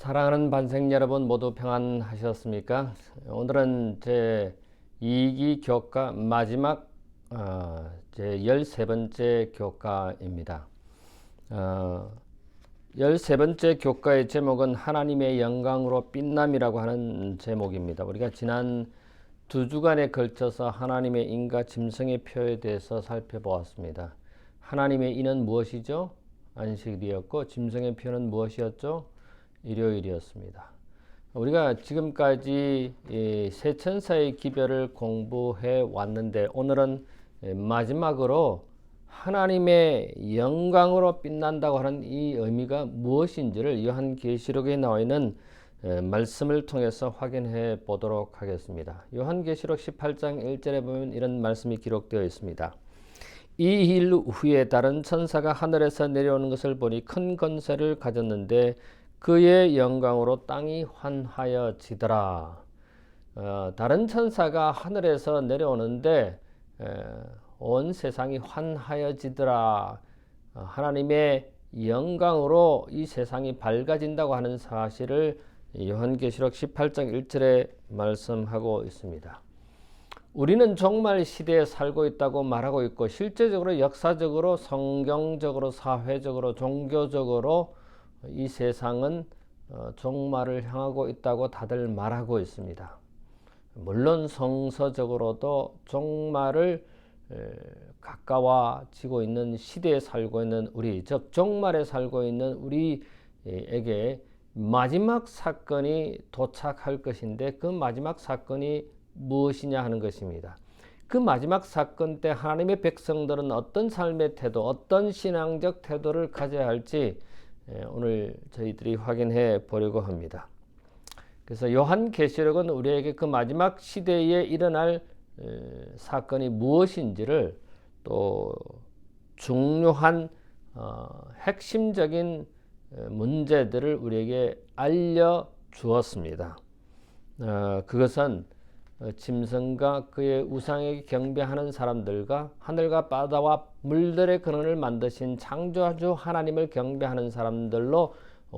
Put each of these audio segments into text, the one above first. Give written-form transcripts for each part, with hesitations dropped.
사랑하는 반생 여러분 모두 평안하셨습니까? 오늘은 제 2기 교과 마지막 제 13번째 교과입니다. 13번째 교과의 제목은 하나님의 영광으로 빛남이라고 하는 제목입니다. 우리가 지난 2주간에 걸쳐서 하나님의 인과 짐승의 표에 대해서 살펴보았습니다. 하나님의 인은 무엇이죠? 안식일이었고 짐승의 표는 무엇이었죠? 일요일이었습니다. 우리가 지금까지 세 천사의 기별을 공부해 왔는데 오늘은 마지막으로 하나님의 영광으로 빛난다고 하는 이 의미가 무엇인지를 요한계시록에 나와 있는 말씀을 통해서 확인해 보도록 하겠습니다. 요한계시록 18장 1절에 보면 이런 말씀이 기록되어 있습니다. 이 일 후에 다른 천사가 하늘에서 내려오는 것을 보니 큰 권세를 가졌는데 그의 영광으로 땅이 환하여지더라. 다른 천사가 하늘에서 내려오는데 온 세상이 환하여지더라. 하나님의 영광으로 이 세상이 밝아진다고 하는 사실을 요한계시록 18장 1절에 말씀하고 있습니다. 우리는 종말 시대에 살고 있다고 말하고 있고 실제적으로 역사적으로 성경적으로 사회적으로 종교적으로 이 세상은 종말을 향하고 있다고 다들 말하고 있습니다. 물론 성서적으로도 종말을 가까워지고 있는 시대에 살고 있는 우리, 즉 종말에 살고 있는 우리에게 마지막 사건이 도착할 것인데 그 마지막 사건이 무엇이냐 하는 것입니다. 그 마지막 사건 때 하나님의 백성들은 어떤 삶의 태도, 어떤 신앙적 태도를 가져야 할지 오늘 저희들이 확인해 보려고 합니다. 그래서 요한계시록은 우리에게 그 마지막 시대에 일어날 사건이 무엇인지를 또 중요한 핵심적인 문제들을 우리에게 알려주었습니다. 그것은 짐승과 그의 우상에게 경배하는 사람들과 하늘과 바다와 물들의 근원을 만드신 창조주 하나님을 경배하는 사람들로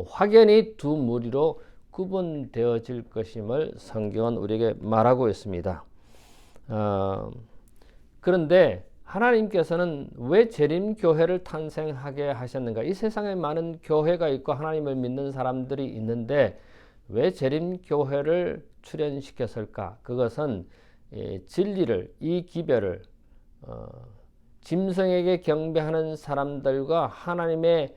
확연히 두 무리로 구분되어질 것임을 성경은 우리에게 말하고 있습니다. 그런데 하나님께서는 왜 재림교회를 탄생하게 하셨는가? 이 세상에 많은 교회가 있고 하나님을 믿는 사람들이 있는데 왜 재림교회를 출현시켰을까? 그것은 진리를, 이 기별을 짐승에게 경배하는 사람들과 하나님의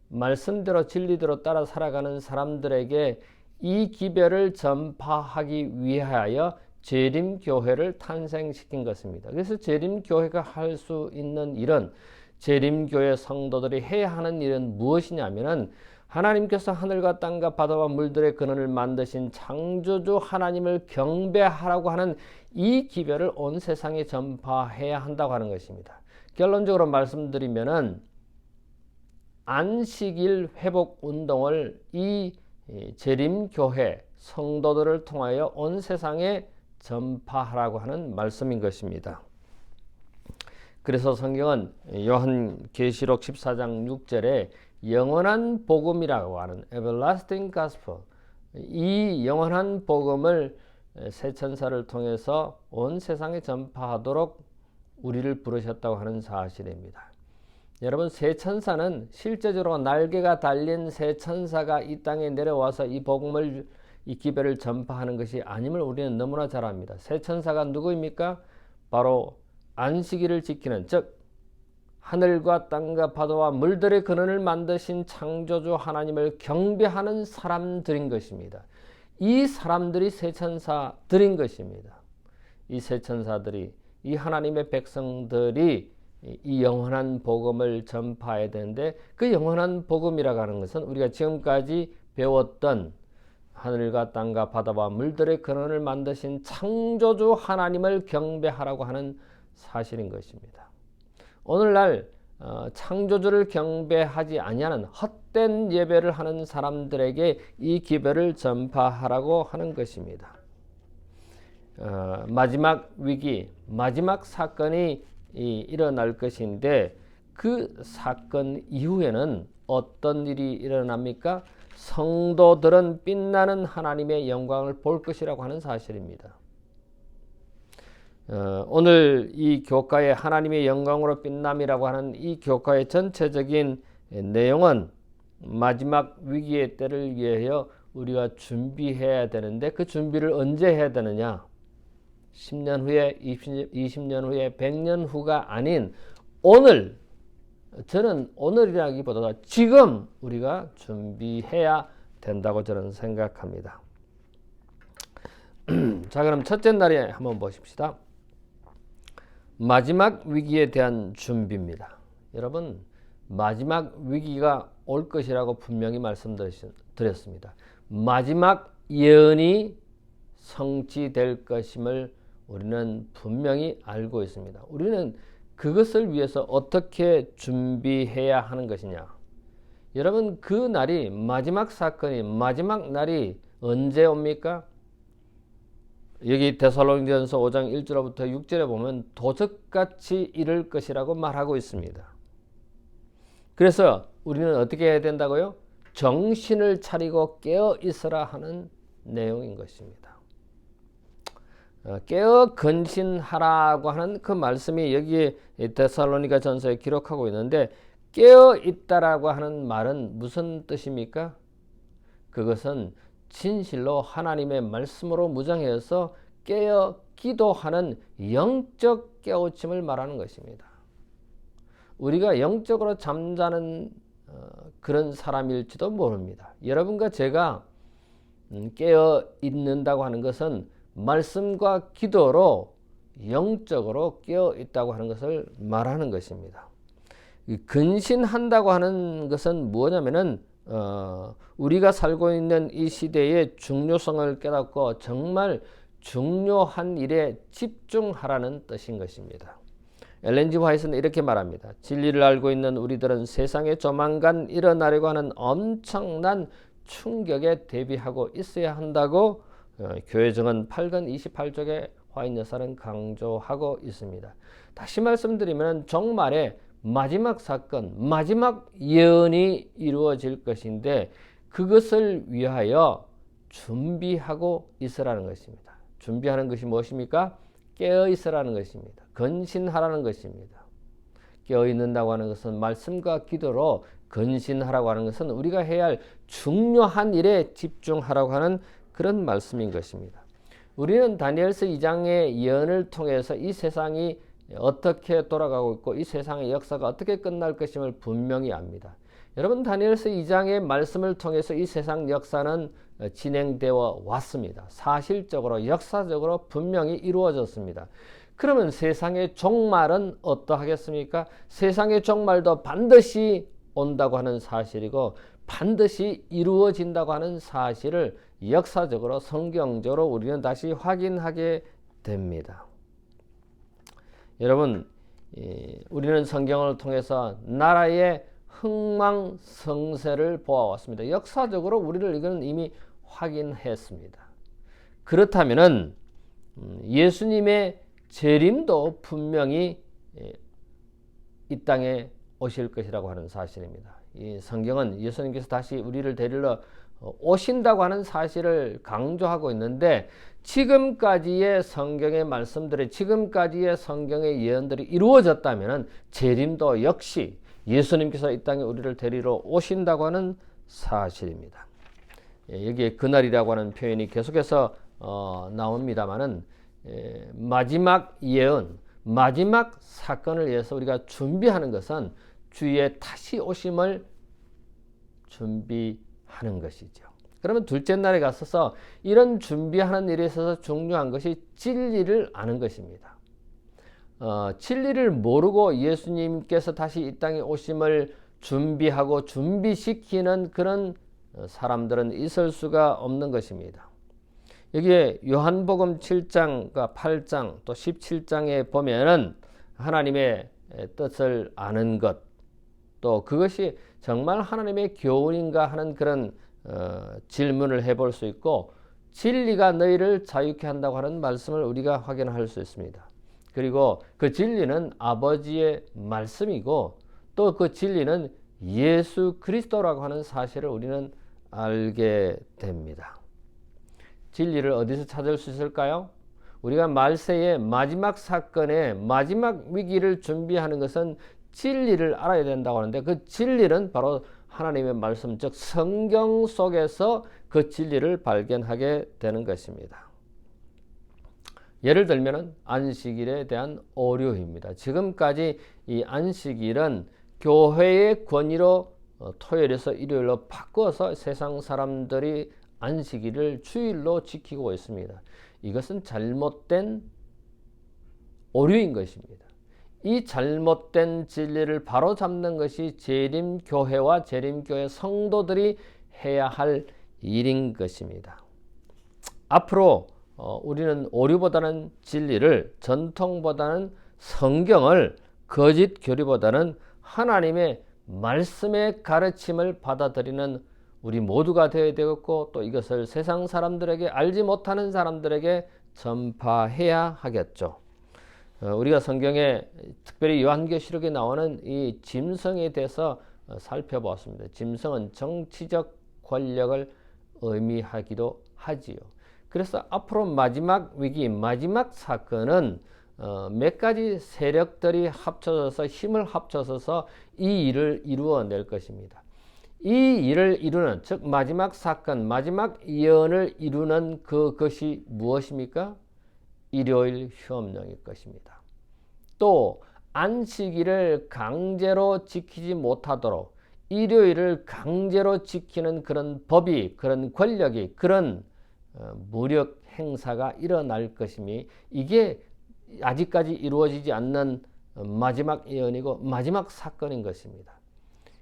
말씀대로 진리대로 따라 살아가는 사람들에게 이 기별을 전파하기 위하여 재림교회를 탄생시킨 것입니다. 그래서 재림교회가 할 수 있는 일은, 재림교회 성도들이 해야 하는 일은 무엇이냐면은 하나님께서 하늘과 땅과 바다와 물들의 근원을 만드신 창조주 하나님을 경배하라고 하는 이 기별을 온 세상에 전파해야 한다고 하는 것입니다. 결론적으로 말씀드리면은 안식일 회복 운동을 이 재림교회 성도들을 통하여 온 세상에 전파하라고 하는 말씀인 것입니다. 그래서 성경은 요한계시록 14장 6절에 영원한 복음이라고 하는 everlasting gospel, 이 영원한 복음을 새 천사를 통해서 온 세상에 전파하도록 우리를 부르셨다고 하는 사실입니다. 여러분, 새 천사는 실제적으로 날개가 달린 새 천사가 이 땅에 내려와서 이 복음을, 이 기별을 전파하는 것이 아님을 우리는 너무나 잘 압니다. 새 천사가 누구입니까? 바로 안식일을 지키는, 즉 하늘과 땅과 바다와 물들의 근원을 만드신 창조주 하나님을 경배하는 사람들인 것입니다. 이 사람들이 새 천사들인 것입니다. 이 새 천사들이, 이 하나님의 백성들이 이 영원한 복음을 전파해야 되는데, 그 영원한 복음이라고 하는 것은 우리가 지금까지 배웠던 하늘과 땅과 바다와 물들의 근원을 만드신 창조주 하나님을 경배하라고 하는 사실인 것입니다. 오늘날 창조주를 경배하지 아니하는 헛된 예배를 하는 사람들에게 이 기별을 전파하라고 하는 것입니다. 마지막 위기, 마지막 사건이 일어날 것인데 그 사건 이후에는 어떤 일이 일어납니까? 성도들은 빛나는 하나님의 영광을 볼 것이라고 하는 사실입니다. 오늘 이 교과의 하나님의 영광으로 빛남이라고 하는 이 교과의 전체적인 내용은 마지막 위기의 때를 위하여 우리가 준비해야 되는데 그 준비를 언제 해야 되느냐? 10년 후에, 20년 후에, 100년 후가 아닌 오늘, 저는 오늘이라기보다 지금 우리가 준비해야 된다고 저는 생각합니다. 자, 그럼 첫째 날에 한번 보십시다. 마지막 위기에 대한 준비입니다. 여러분, 마지막 위기가 올 것이라고 분명히 말씀드렸습니다. 마지막 예언이 성취될 것임을 우리는 분명히 알고 있습니다. 우리는 그것을 위해서 어떻게 준비해야 하는 것이냐? 여러분, 그 날이 마지막 사건이 마지막 날이 언제 옵니까? 여기 데살로니가전서 5장 1절부터 6절에 보면 도적같이 이를 것이라고 말하고 있습니다. 그래서 우리는 어떻게 해야 된다고요? 정신을 차리고 깨어 있으라 하는 내용인 것입니다. 깨어 근신하라고 하는 그 말씀이 여기 데살로니가전서에 기록하고 있는데 깨어 있다라고 하는 말은 무슨 뜻입니까? 그것은 진실로 하나님의 말씀으로 무장해서 깨어 기도하는 영적 깨우침을 말하는 것입니다. 우리가 영적으로 잠자는 그런 사람일지도 모릅니다. 여러분과 제가 깨어 있는다고 하는 것은 말씀과 기도로 영적으로 깨어 있다고 하는 것을 말하는 것입니다. 근신한다고 하는 것은 뭐냐면은 우리가 살고 있는 이 시대의 중요성을 깨닫고 정말 중요한 일에 집중하라는 뜻인 것입니다. 엘렌 G. 화이트는 이렇게 말합니다. 진리를 알고 있는 우리들은 세상에 조만간 일어나려고 하는 엄청난 충격에 대비하고 있어야 한다고 교회정은 8권 28쪽에 화이트 여사는 강조하고 있습니다. 다시 말씀드리면 종말에 마지막 사건, 마지막 예언이 이루어질 것인데 그것을 위하여 준비하고 있으라는 것입니다. 준비하는 것이 무엇입니까? 깨어 있으라는 것입니다. 근신하라는 것입니다. 깨어 있는다고 하는 것은 말씀과 기도로 근신하라고 하는 것은 우리가 해야 할 중요한 일에 집중하라고 하는 그런 말씀인 것입니다. 우리는 다니엘서 2장의 예언을 통해서 이 세상이 어떻게 돌아가고 있고 이 세상의 역사가 어떻게 끝날 것임을 분명히 압니다. 여러분, 다니엘서 2장의 말씀을 통해서 이 세상 역사는 진행되어 왔습니다. 사실적으로 역사적으로 분명히 이루어졌습니다. 그러면 세상의 종말은 어떠하겠습니까? 세상의 종말도 반드시 온다고 하는 사실이고 반드시 이루어진다고 하는 사실을 역사적으로 성경적으로 우리는 다시 확인하게 됩니다. 여러분, 우리는 성경을 통해서 나라의 흥망성쇠를 보아왔습니다. 역사적으로 우리를 이거는 이미 확인했습니다. 그렇다면은 예수님의 재림도 분명히 이 땅에 오실 것이라고 하는 사실입니다. 이 성경은 예수님께서 다시 우리를 데리러 오신다고 하는 사실을 강조하고 있는데 지금까지의 성경의 말씀들이 지금까지의 성경의 예언들이 이루어졌다면 재림도 역시 예수님께서 이 땅에 우리를 데리러 오신다고 하는 사실입니다. 여기에 그날이라고 하는 표현이 계속해서 나옵니다만은 마지막 예언, 마지막 사건을 위해서 우리가 준비하는 것은 주의 다시 오심을 준비하는 것이죠. 그러면 둘째 날에 가서서 이런 준비하는 일에 있어서 중요한 것이 진리를 아는 것입니다. 진리를 모르고 예수님께서 다시 이 땅에 오심을 준비하고 준비시키는 그런 사람들은 있을 수가 없는 것입니다. 여기에 요한복음 7장과 8장 또 17장에 보면은 하나님의 뜻을 아는 것, 또 그것이 정말 하나님의 교훈인가 하는 그런 질문을 해볼 수 있고 진리가 너희를 자유케 한다고 하는 말씀을 우리가 확인할 수 있습니다. 그리고 그 진리는 아버지의 말씀이고 또 그 진리는 예수 그리스도라고 하는 사실을 우리는 알게 됩니다. 진리를 어디서 찾을 수 있을까요? 우리가 말세의 마지막 사건의 마지막 위기를 준비하는 것은 진리를 알아야 된다고 하는데, 그 진리는 바로 하나님의 말씀, 즉 성경 속에서 그 진리를 발견하게 되는 것입니다. 예를 들면 안식일에 대한 오류입니다. 지금까지 이 안식일은 교회의 권위로 토요일에서 일요일로 바꿔서 세상 사람들이 안식일을 주일로 지키고 있습니다. 이것은 잘못된 오류인 것입니다. 이 잘못된 진리를 바로잡는 것이 재림교회와 재림교회 성도들이 해야 할 일인 것입니다. 앞으로 우리는 오류보다는 진리를, 전통보다는 성경을, 거짓 교리보다는 하나님의 말씀의 가르침을 받아들이는 우리 모두가 되어야 되겠고, 또 이것을 세상 사람들에게, 알지 못하는 사람들에게 전파해야 하겠죠. 우리가 성경에 특별히 요한계시록에 나오는 이 짐승에 대해서 살펴보았습니다. 짐승은 정치적 권력을 의미하기도 하지요. 그래서 앞으로 마지막 위기, 마지막 사건은 몇 가지 세력들이 합쳐져서 힘을 합쳐서 이 일을 이루어낼 것입니다. 이 일을 이루는, 즉 마지막 사건, 마지막 예언을 이루는 그것이 무엇입니까? 일요일 휴업령일 것입니다. 또 안식일을 강제로 지키지 못하도록 일요일을 강제로 지키는 그런 법이, 그런 권력이, 그런 무력 행사가 일어날 것이니, 이게 아직까지 이루어지지 않는 마지막 예언이고 마지막 사건인 것입니다.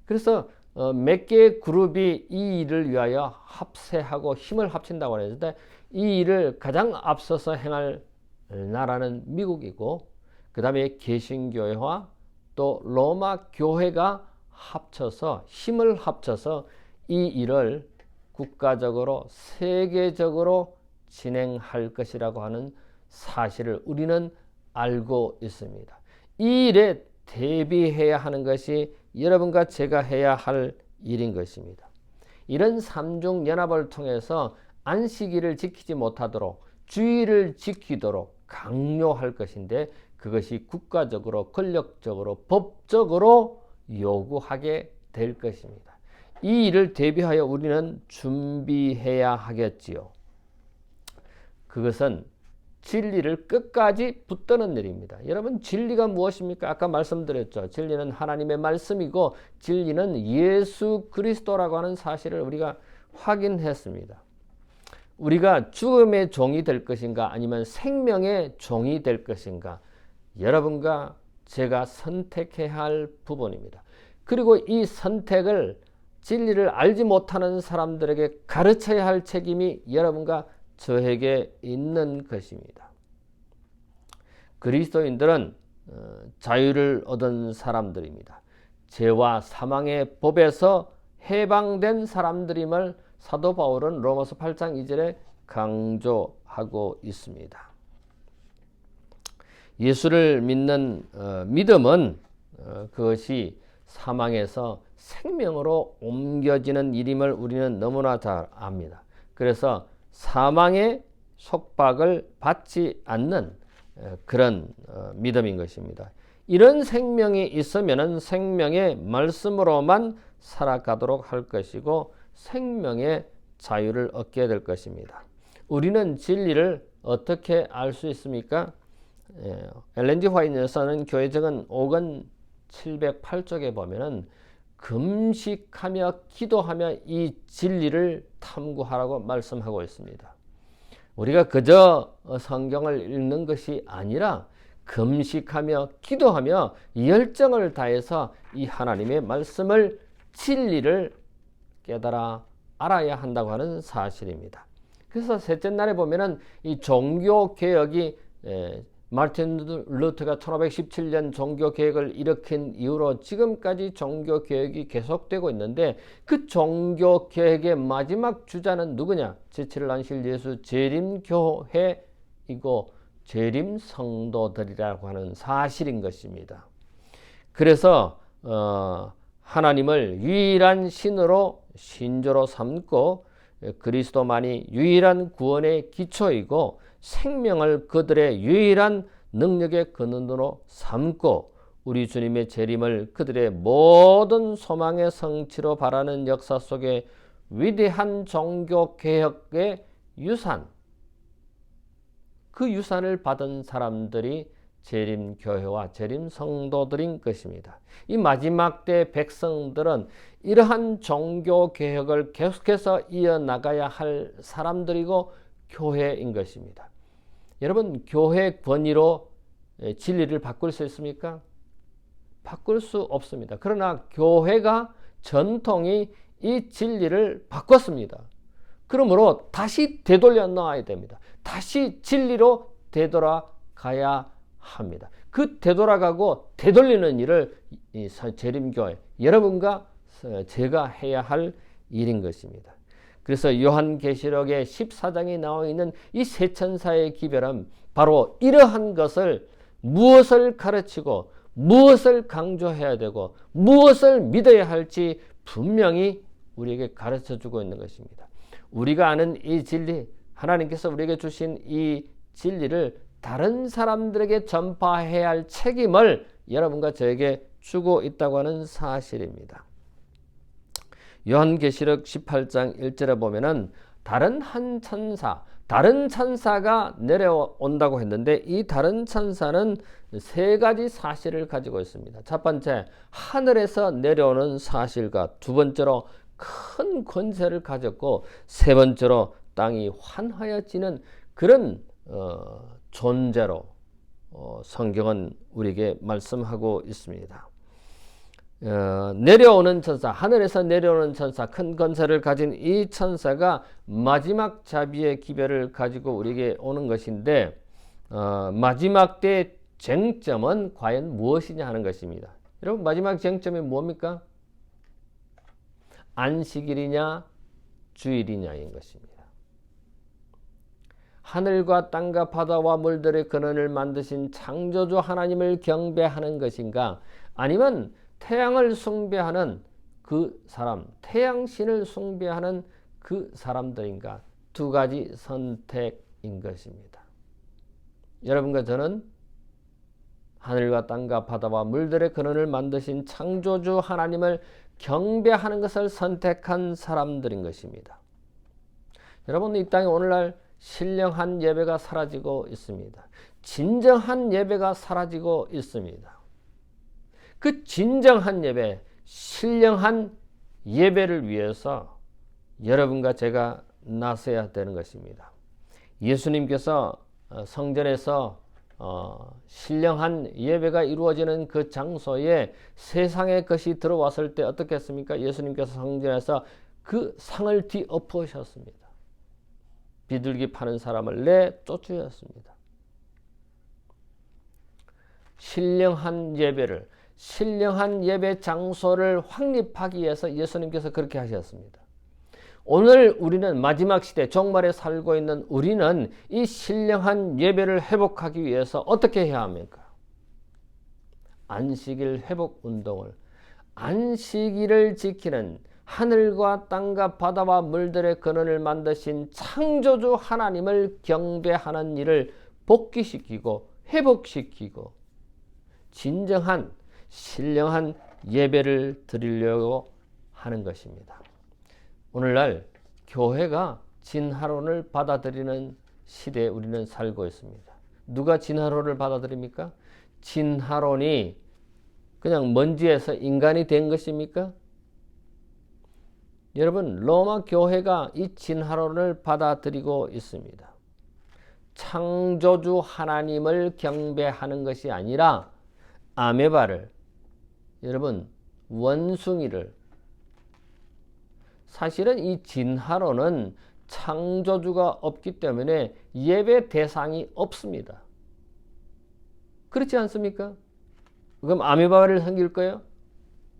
그래서 몇 개의 그룹이 이 일을 위하여 합세하고 힘을 합친다고 하는데, 이 일을 가장 앞서서 행할 나라는 미국이고, 그 다음에 개신교회와 또 로마 교회가 합쳐서, 힘을 합쳐서 이 일을 국가적으로 세계적으로 진행할 것이라고 하는 사실을 우리는 알고 있습니다. 이 일에 대비해야 하는 것이 여러분과 제가 해야 할 일인 것입니다. 이런 삼중연합을 통해서 안식일을 지키지 못하도록 주의를 지키도록 강요할 것인데, 그것이 국가적으로, 권력적으로, 법적으로 요구하게 될 것입니다. 이 일을 대비하여 우리는 준비해야 하겠지요. 그것은 진리를 끝까지 붙드는 일입니다. 여러분, 진리가 무엇입니까? 아까 말씀드렸죠. 진리는 하나님의 말씀이고, 진리는 예수 그리스도라고 하는 사실을 우리가 확인했습니다. 우리가 죽음의 종이 될 것인가, 아니면 생명의 종이 될 것인가, 여러분과 제가 선택해야 할 부분입니다. 그리고 이 선택을, 진리를 알지 못하는 사람들에게 가르쳐야 할 책임이 여러분과 저에게 있는 것입니다. 그리스도인들은 자유를 얻은 사람들입니다. 죄와 사망의 법에서 해방된 사람들임을 사도 바울은 로마서 8장 2절에 강조하고 있습니다. 예수를 믿는 믿음은 그것이 사망에서 생명으로 옮겨지는 일임을 우리는 너무나 잘 압니다. 그래서 사망의 속박을 받지 않는 그런 믿음인 것입니다. 이런 생명이 있으면 생명의 말씀으로만 살아가도록 할 것이고, 생명의 자유를 얻게 될 것입니다. 우리는 진리를 어떻게 알 수 있습니까? 엘렌 지 화이트 여사는 교회적은 5권 708쪽에 보면은 금식하며 기도하며 이 진리를 탐구하라고 말씀하고 있습니다. 우리가 그저 성경을 읽는 것이 아니라 금식하며 기도하며 열정을 다해서 이 하나님의 말씀을, 진리를 깨달아 알아야 한다고 하는 사실입니다. 그래서 셋째 날에 보면은 이 종교 개혁이 마틴 루터가 1517년 종교개혁을 일으킨 이후로 지금까지 종교개혁이 계속되고 있는데, 그 종교개혁의 마지막 주자는 누구냐? 제7일 안식일 예수 재림교회이고 재림성도들이라고 하는 사실인 것입니다. 그래서 하나님을 유일한 신으로 신조로 삼고 그리스도만이 유일한 구원의 기초이고 생명을 그들의 유일한 능력의 근원으로 삼고 우리 주님의 재림을 그들의 모든 소망의 성취로 바라는 역사 속에 위대한 종교개혁의 유산, 그 유산을 받은 사람들이 재림교회와 재림성도들인 것입니다. 이 마지막 때 백성들은 이러한 종교개혁을 계속해서 이어나가야 할 사람들이고 교회인 것입니다. 여러분, 교회 권위로 진리를 바꿀 수 있습니까? 바꿀 수 없습니다. 그러나 교회가 전통이 이 진리를 바꿨습니다. 그러므로 다시 되돌려 놔야 됩니다. 다시 진리로 되돌아가야 합니다. 그 되돌아가고 되돌리는 일을 이 재림교회 여러분과 제가 해야 할 일인 것입니다. 그래서 요한계시록의 14장에 나와 있는 이 세 천사의 기별은 바로 이러한 것을 무엇을 가르치고 무엇을 강조해야 되고 무엇을 믿어야 할지 분명히 우리에게 가르쳐주고 있는 것입니다. 우리가 아는 이 진리, 하나님께서 우리에게 주신 이 진리를 다른 사람들에게 전파해야 할 책임을 여러분과 저에게 주고 있다고 하는 사실입니다. 요한계시록 18장 1절에 보면은 다른 천사가 내려온다고 했는데 이 다른 천사는 세 가지 사실을 가지고 있습니다. 첫 번째, 하늘에서 내려오는 사실과 두 번째로 큰 권세를 가졌고 세 번째로 땅이 환하여지는 그런 존재로 성경은 우리에게 말씀하고 있습니다. 내려오는 천사, 하늘에서 내려오는 천사, 큰 권세를 가진 이 천사가 마지막 자비의 기별을 가지고 우리에게 오는 것인데 마지막 때 쟁점은 과연 무엇이냐 하는 것입니다. 여러분, 마지막 쟁점이 뭡니까? 안식일이냐 주일이냐인 것입니다. 하늘과 땅과 바다와 물들의 근원을 만드신 창조주 하나님을 경배하는 것인가, 아니면 태양을 숭배하는 그 사람, 태양신을 숭배하는 그 사람들인가, 두 가지 선택인 것입니다. 여러분과 저는 하늘과 땅과 바다와 물들의 근원을 만드신 창조주 하나님을 경배하는 것을 선택한 사람들인 것입니다. 여러분, 이 땅에 오늘날 신령한 예배가 사라지고 있습니다. 진정한 예배가 사라지고 있습니다. 그 진정한 예배, 신령한 예배를 위해서 여러분과 제가 나서야 되는 것입니다. 예수님께서 성전에서 신령한 예배가 이루어지는 그 장소에 세상의 것이 들어왔을 때 어떻게 했습니까? 예수님께서 성전에서 그 상을 뒤엎으셨습니다. 비둘기 파는 사람을 내쫓으셨습니다. 신령한 예배를, 신령한 예배 장소를 확립하기 위해서 예수님께서 그렇게 하셨습니다. 오늘 우리는 마지막 시대 종말에 살고 있는 우리는 이 신령한 예배를 회복하기 위해서 어떻게 해야 합니까? 안식일 회복 운동을, 안식일을 지키는 하늘과 땅과 바다와 물들의 근원을 만드신 창조주 하나님을 경배하는 일을 복귀시키고 회복시키고 진정한 신령한 예배를 드리려고 하는 것입니다. 오늘날 교회가 진화론을 받아들이는 시대에 우리는 살고 있습니다. 누가 진화론을 받아들입니까? 진화론이 그냥 먼지에서 인간이 된 것입니까? 여러분, 로마 교회가 이 진화론을 받아들이고 있습니다. 창조주 하나님을 경배하는 것이 아니라 아메바를, 여러분, 원숭이를, 사실은 이 진화론은 창조주가 없기 때문에 예배 대상이 없습니다. 그렇지 않습니까? 그럼 아메바를 섬길 거예요?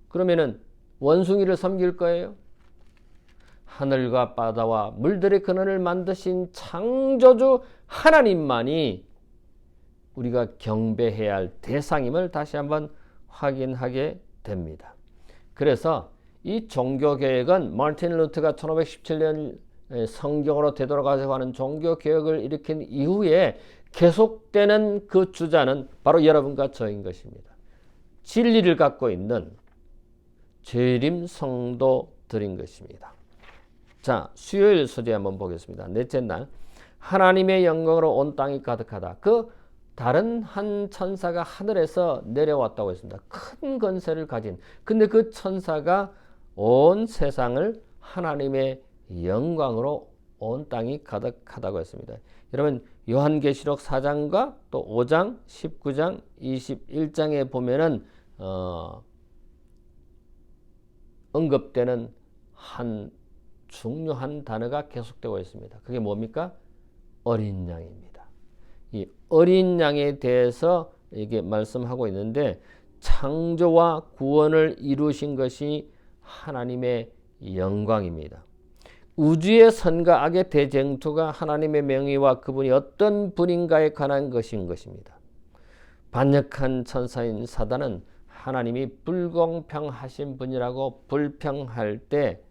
그러면은 원숭이를 섬길 거예요? 하늘과 바다와 물들의 근원을 만드신 창조주 하나님만이 우리가 경배해야 할 대상임을 다시 한번 확인하게 됩니다. 그래서 이 종교개혁은 마틴 루터가 1517년 성경으로 되돌아가자고 하는 종교개혁을 일으킨 이후에 계속되는 그 주자는 바로 여러분과 저인 것입니다. 진리를 갖고 있는 재림 성도들인 것입니다. 자, 수요일 소재 한번 보겠습니다. 넷째 날, 하나님의 영광으로 온 땅이 가득하다. 그 다른 한 천사가 하늘에서 내려왔다고 했습니다. 큰 권세를 가진. 근데 그 천사가 온 세상을 하나님의 영광으로 온 땅이 가득하다고 했습니다. 여러분, 요한계시록 4장과 또 5장, 19장, 21장에 보면은 언급되는 한 중요한 단어가 계속되고 있습니다. 그게 뭡니까? 어린 양입니다. 이 어린 양에 대해서 이게 말씀하고 있는데, 창조와 구원을 이루신 것이 하나님의 영광입니다. 우주의 선과 악의 대쟁투가 하나님의 명의와 그분이 어떤 분인가에 관한 것인 것입니다. 반역한 천사인 사단은 하나님이 불공평하신 분이라고 불평할 때,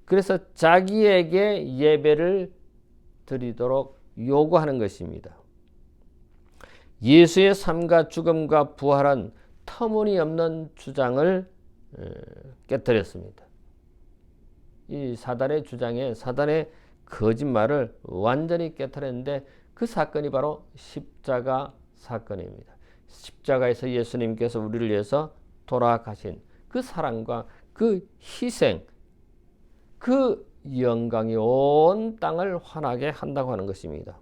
그래서 자기에게 예배를 드리도록 요구하는 것입니다. 예수의 삶과 죽음과 부활은 터무니없는 주장을 깨뜨렸습니다. 이 사단의 주장에, 사단의 거짓말을 완전히 깨뜨렸는데, 그 사건이 바로 십자가 사건입니다. 십자가에서 예수님께서 우리를 위해서 돌아가신 그 사랑과 그 희생, 그 영광이 온 땅을 환하게 한다고 하는 것입니다.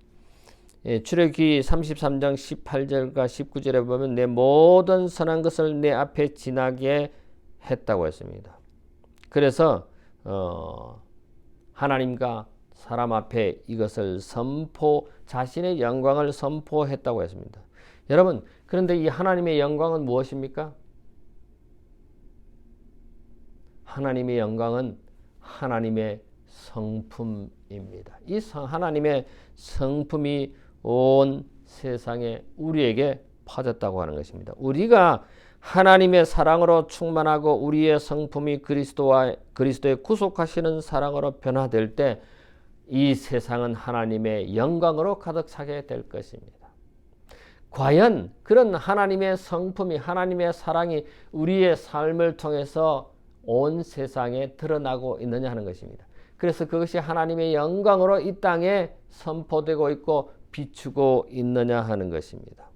출애굽기 33장 18절과 19절에 보면 내 모든 선한 것을 내 앞에 지나게 했다고 했습니다. 그래서 하나님과 사람 앞에 이것을 자신의 영광을 선포했다고 했습니다. 여러분, 그런데 이 하나님의 영광은 무엇입니까? 하나님의 영광은 하나님의 성품입니다. 이 하나님의 성품이 온 세상에 우리에게 퍼졌다고 하는 것입니다. 우리가 하나님의 사랑으로 충만하고 우리의 성품이 그리스도의 구속하시는 사랑으로 변화될 때 이 세상은 하나님의 영광으로 가득 차게 될 것입니다. 과연 그런 하나님의 성품이, 하나님의 사랑이 우리의 삶을 통해서 온 세상에 드러나고 있느냐 하는 것입니다. 그래서 그것이 하나님의 영광으로 이 땅에 선포되고 있고 비추고 있느냐 하는 것입니다.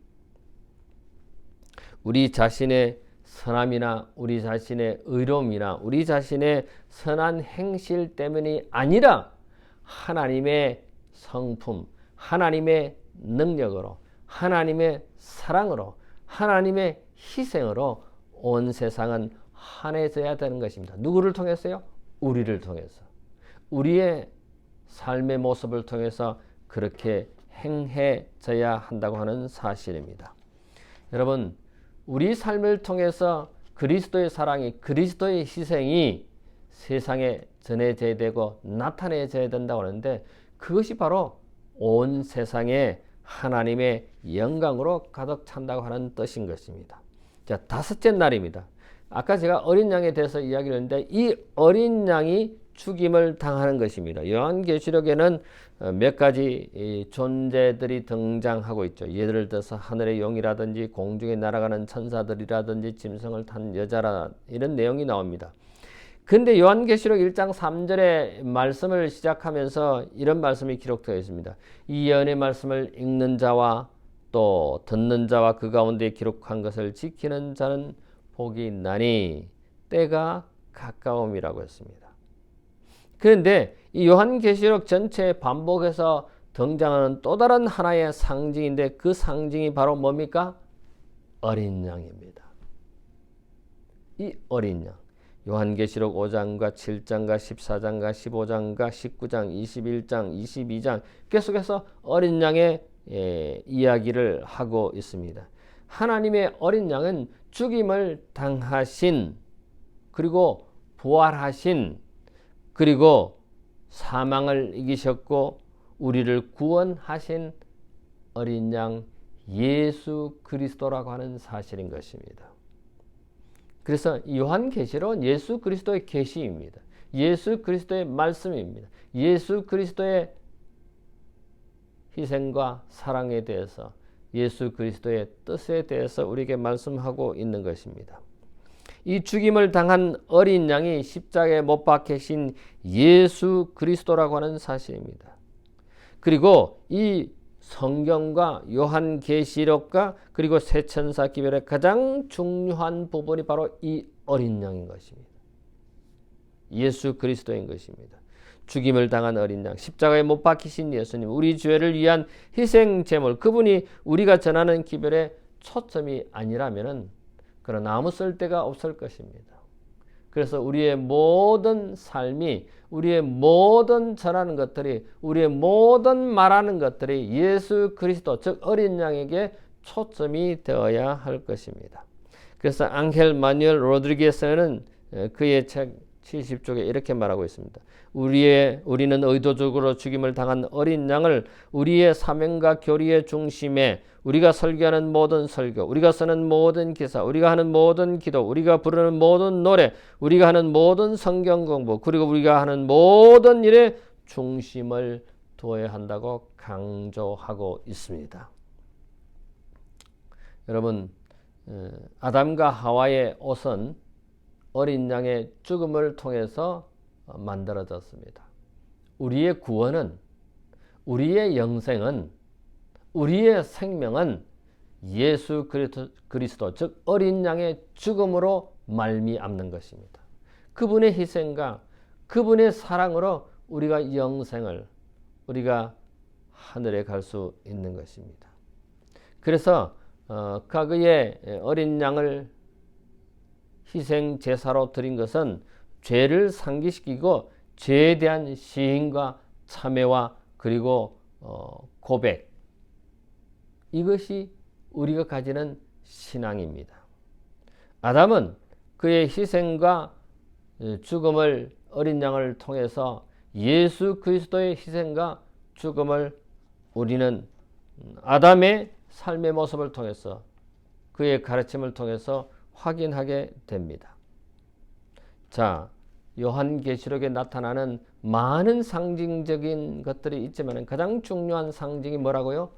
우리 자신의 선함이나 우리 자신의 의로움이나 우리 자신의 선한 행실 때문이 아니라 하나님의 성품, 하나님의 능력으로, 하나님의 사랑으로, 하나님의 희생으로 온 세상은 환해져야 되는 것입니다. 누구를 통해서요? 우리를 통해서. 우리의 삶의 모습을 통해서 그렇게 행해져야 한다고 하는 사실입니다. 여러분, 우리 삶을 통해서 그리스도의 사랑이, 그리스도의 희생이 세상에 전해져야 되고 나타내져야 된다고 하는데, 그것이 바로 온 세상에 하나님의 영광으로 가득 찬다고 하는 뜻인 것입니다. 자, 다섯째 날입니다. 아까 제가 어린 양에 대해서 이야기를 했는데, 이 어린 양이 죽임을 당하는 것입니다. 요한계시록에는 몇 가지 존재들이 등장하고 있죠. 예를 들어서 하늘의 용이라든지 공중에 날아가는 천사들이라든지 짐승을 탄 여자라, 이런 내용이 나옵니다. 근데 요한계시록 1장 3절의 말씀을 시작하면서 이런 말씀이 기록되어 있습니다. 이 예언의 말씀을 읽는 자와 또 듣는 자와 그 가운데 기록한 것을 지키는 자는 복이 있나니 때가 가까움이라고 했습니다. 그런데 이 요한계시록 전체에 반복해서 등장하는 또 다른 하나의 상징인데, 그 상징이 바로 뭡니까? 어린 양입니다. 이 어린 양. 요한계시록 5장과 7장과 14장과 15장과 19장, 21장, 22장 계속해서 어린 양의 이야기를 하고 있습니다. 하나님의 어린 양은 죽임을 당하신, 그리고 부활하신, 그리고 사망을 이기셨고 우리를 구원하신 어린 양 예수 그리스도라고 하는 사실인 것입니다. 그래서 요한계시록은 예수 그리스도의 계시입니다. 예수 그리스도의 말씀입니다. 예수 그리스도의 희생과 사랑에 대해서, 예수 그리스도의 뜻에 대해서 우리에게 말씀하고 있는 것입니다. 이 죽임을 당한 어린 양이 십자가에 못 박히신 예수 그리스도라고 하는 사실입니다. 그리고 이 성경과 요한계시록과 그리고 세천사 기별의 가장 중요한 부분이 바로 이 어린 양인 것입니다. 예수 그리스도인 것입니다. 죽임을 당한 어린 양, 십자가에 못 박히신 예수님, 우리 죄를 위한 희생 제물, 그분이 우리가 전하는 기별의 초점이 아니라면은 그런 아무 쓸데가 없을 것입니다. 그래서 우리의 모든 삶이, 우리의 모든 전하는 것들이, 우리의 모든 말하는 것들이 예수 그리스도, 즉 어린 양에게 초점이 되어야 할 것입니다. 그래서 앙헬 마뉴엘 로드리게스는 그의 책 70쪽에 이렇게 말하고 있습니다. 우리는 의도적으로 죽임을 당한 어린 양을 우리의 사명과 교리의 중심에, 우리가 설교하는 모든 설교, 우리가 쓰는 모든 기사, 우리가 하는 모든 기도, 우리가 부르는 모든 노래, 우리가 하는 모든 성경 공부, 그리고 우리가 하는 모든 일에 중심을 두어야 한다고 강조하고 있습니다. 여러분, 아담과 하와의 옷은 어린 양의 죽음을 통해서 만들어졌습니다. 우리의 구원은, 우리의 영생은, 우리의 생명은 예수 그리스도, 즉 어린 양의 죽음으로 말미암는 것입니다. 그분의 희생과 그분의 사랑으로 우리가 영생을, 우리가 하늘에 갈 수 있는 것입니다. 그래서 과거에 어린 양을 희생 제사로 드린 것은 죄를 상기시키고 죄에 대한 시인과 참회와 그리고 고백, 이것이 우리가 가지는 신앙입니다. 아담은 그의 희생과 죽음을, 어린 양을 통해서 예수 그리스도의 희생과 죽음을 우리는 아담의 삶의 모습을 통해서, 그의 가르침을 통해서 확인하게 됩니다. 자, 요한계시록에 나타나는 많은 상징적인 것들이 있지만 가장 중요한 상징이 뭐라고요?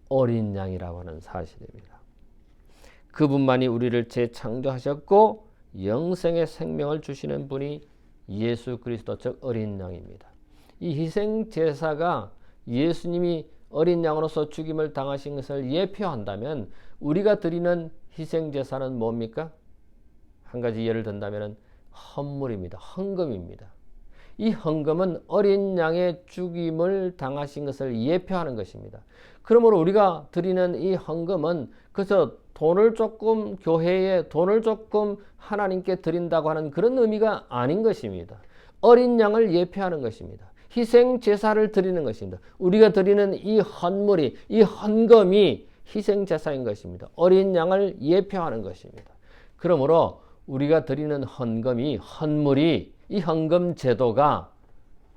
어린 양이라고 하는 사실입니다. 그분만이 우리를 재창조하셨고 영생의 생명을 주시는 분이 예수 그리스도, 즉 어린 양입니다. 이 희생 제사가 예수님이 어린 양으로서 죽임을 당하신 것을 예표한다면 우리가 드리는 희생 제사는 뭡니까? 한 가지 예를 든다면 헌물입니다. 헌금입니다. 이 헌금은 어린 양의 죽임을 당하신 것을 예표하는 것입니다. 그러므로 우리가 드리는 이 헌금은 그저 돈을 조금 교회에, 돈을 조금 하나님께 드린다고 하는 그런 의미가 아닌 것입니다. 어린 양을 예표하는 것입니다. 희생 제사를 드리는 것입니다. 우리가 드리는 이 헌물이, 이 헌금이 희생 제사인 것입니다. 어린 양을 예표하는 것입니다. 그러므로 우리가 드리는 헌금이, 헌물이, 이 헌금 제도가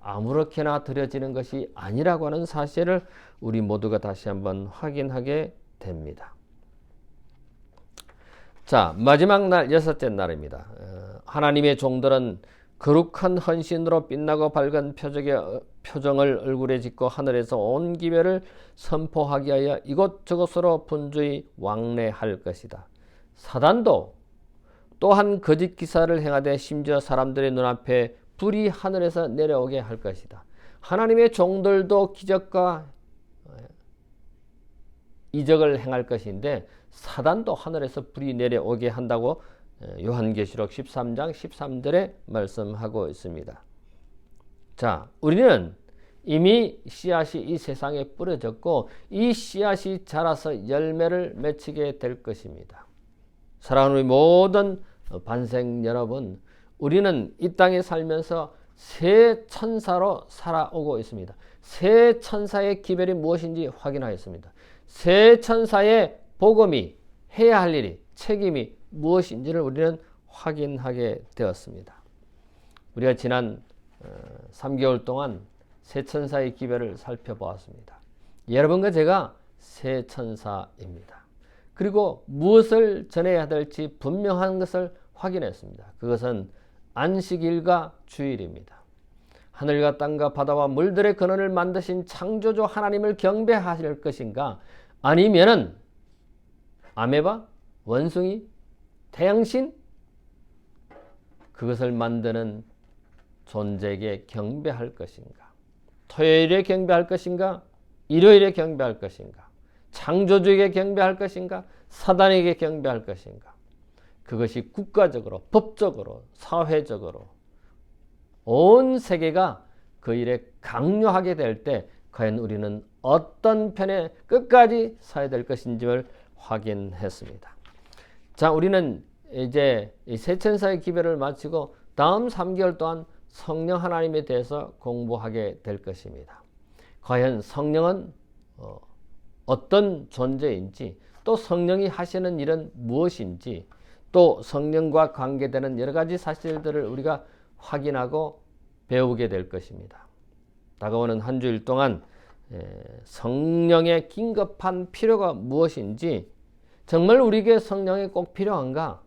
아무렇게나 드려지는 것이 아니라고 하는 사실을 우리 모두가 다시 한번 확인하게 됩니다. 자, 마지막 날, 여섯째 날입니다. 하나님의 종들은 거룩한 헌신으로 빛나고 밝은 표정을 얼굴에 짓고 하늘에서 온 기별을 선포하기 하여 이곳저곳으로 분주히 왕래할 것이다. 사단도 또한 거짓 기사를 행하되 심지어 사람들의 눈앞에 불이 하늘에서 내려오게 할 것이다. 하나님의 종들도 기적과 이적을 행할 것인데 사단도 하늘에서 불이 내려오게 한다고 요한계시록 13장 13절에 말씀하고 있습니다. 자, 우리는 이미 씨앗이 이 세상에 뿌려졌고 이 씨앗이 자라서 열매를 맺히게 될 것입니다. 사랑하는 우리 모든 반생 여러분, 우리는 이 땅에 살면서 새 천사로 살아오고 있습니다. 새 천사의 기별이 무엇인지 확인하였습니다. 새 천사의 복음이 해야 할 일이, 책임이 무엇인지를 우리는 확인하게 되었습니다. 우리가 지난 3개월 동안 새 천사의 기별을 살펴보았습니다. 여러분과 제가 새 천사입니다. 그리고 무엇을 전해야 될지 분명한 것을 확인했습니다. 그것은 안식일과 주일입니다. 하늘과 땅과 바다와 물들의 근원을 만드신 창조주 하나님을 경배할 것인가? 아니면은 아메바, 원숭이, 태양신 그것을 만드는 존재에게 경배할 것인가? 토요일에 경배할 것인가? 일요일에 경배할 것인가? 창조주에게 경배할 것인가? 사단에게 경배할 것인가? 그것이 국가적으로, 법적으로, 사회적으로 온 세계가 그 일에 강요하게 될 때 과연 우리는 어떤 편에 끝까지 서야 될 것인지를 확인했습니다. 자, 우리는 이제 세천사의 기별을 마치고 다음 3개월 동안 성령 하나님에 대해서 공부하게 될 것입니다. 과연 성령은 어떤 존재인지, 또 성령이 하시는 일은 무엇인지, 또 성령과 관계되는 여러 가지 사실들을 우리가 확인하고 배우게 될 것입니다. 다가오는 한 주일 동안 성령의 긴급한 필요가 무엇인지, 정말 우리에게 성령이 꼭 필요한가?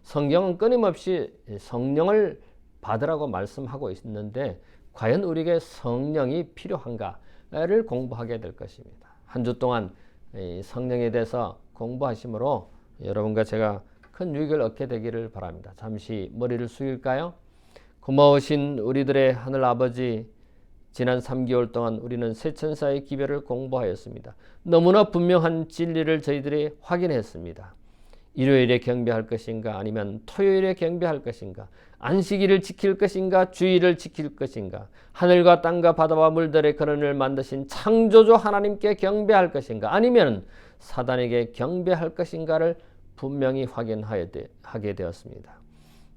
성경은 끊임없이 성령을 받으라고 말씀하고 있는데 과연 우리에게 성령이 필요한가를 공부하게 될 것입니다. 한 주 동안 성령에 대해서 공부하심으로 여러분과 제가 큰 유익을 얻게 되기를 바랍니다. 잠시 머리를 숙일까요? 고마우신 우리들의 하늘 아버지, 지난 3개월 동안 우리는 세천사의 기별을 공부하였습니다. 너무나 분명한 진리를 저희들이 확인했습니다. 일요일에 경배할 것인가 아니면 토요일에 경배할 것인가, 안식일을 지킬 것인가 주일을 지킬 것인가, 하늘과 땅과 바다와 물들의 근원을 만드신 창조주 하나님께 경배할 것인가 아니면 사단에게 경배할 것인가를 분명히 확인하게 되었습니다.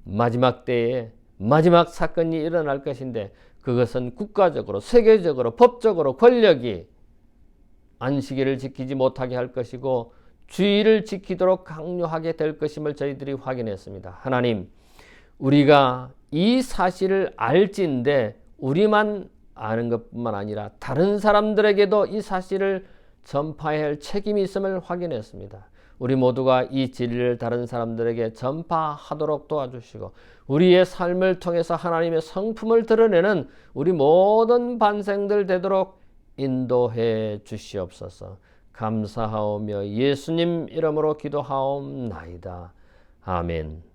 마지막 때에 마지막 사건이 일어날 것인데 그것은 국가적으로, 세계적으로, 법적으로 권력이 안식일을 지키지 못하게 할 것이고 주의를 지키도록 강요하게 될 것임을 저희들이 확인했습니다. 하나님, 우리가 이 사실을 알지인데 우리만 아는 것뿐만 아니라 다른 사람들에게도 이 사실을 전파해야 할 책임이 있음을 확인했습니다. 우리 모두가 이 진리를 다른 사람들에게 전파하도록 도와주시고 우리의 삶을 통해서 하나님의 성품을 드러내는 우리 모든 반생들 되도록 인도해 주시옵소서. 감사하오며 예수님 이름으로 기도하옵나이다. 아멘.